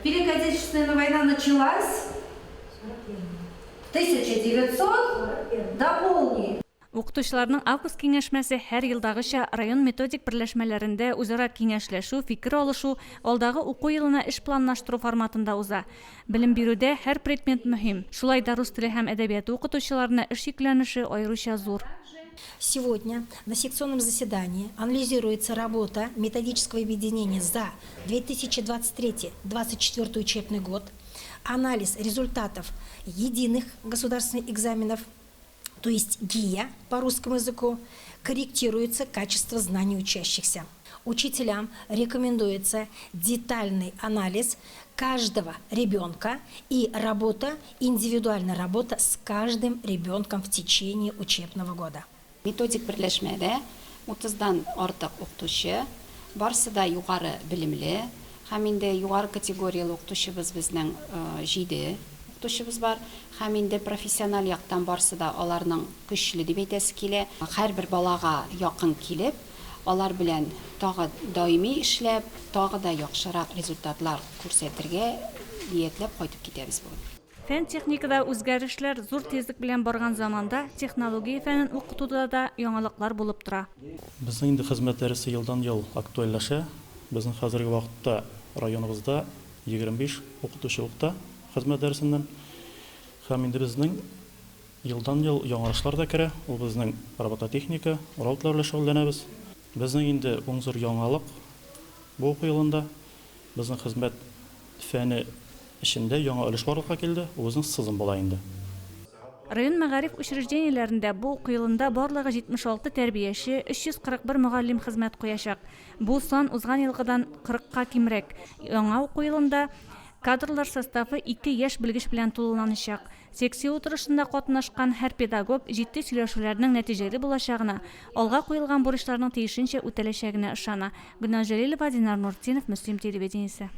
Великая Отечественная война началась в 1900, дополни. Укытучыларның август киңәшмәсе һәр елдагыча район методик берләшмәләрендә үзара киңәшләшү, фикер алышу, алдагы уку елына эш планлаштыру форматында уза. Белем бирүдә һәр предмет мөһим. Шулай да рус теле һәм әдәбияты укытучыларына эш йөкләнеше аеруча зур. Сегодня на секционном заседании анализируется работа методического объединения за 2023-2024 учебный год, анализ результатов единых государственных экзаменов, то есть ГИЯ по русскому языку, корректируется качество знаний учащихся. Учителям рекомендуется детальный анализ каждого ребенка и индивидуальная работа с каждым ребенком в течение учебного года. Методик берләшмәдә 30-дан артык укытучы, барысы да югары белемле, һәм инде югары категориялы укытучыбыз безнең 7 укытучыбыз бар, һәм инде профессиональ яктан барысы да аларның көчле дип әйтәсе килә. Һәрбер балага якын килеп, алар белән тагы даими эшләп, тагы да яхшырак результатлар күрсәтергә ниятләп кайтып китәбез бүген. Фән техникада үзгәрешләр зур тезлек белән барган заманда технология фәнен укытуда да яңалыклар булып тора. Безнең инде хезмәт дәресе елдан-ел актуальләшә. Безнең хәзерге вакытта районыбызда 25 укытучы укыта хезмәт дәресеннән. Һәм инде безнең елдан-ел яңарышлар да керә. Ул безнең робототехника, роботлар белән шөгыльләнәбез. Безнең инде уң зур яңалык бу уку елында безнең хезмәт фәне эшендә яңа өлеш барлыкка килде. Үзенең сызым була инде. Район мәгариф учреждениеләрендә бу уку елында барлыгы 76 тәрбияче, 341 мөгаллим хезмәт куячак. Бу сан узган елгыдан 40-ка кимрәк. Яңа уку елында кадрлар составы 2 яшь белгеч белән тулыланачак. Секция утырышында катнашкан һәр педагог җитди сөйләшүләрнең нәтиҗәле булачагына, алга куелган бурычларның тиешенчә үтәләчәгенә ышана. Гүнәл Җәлилова, Динар Нуртдинов, Мөслим телевидениесе.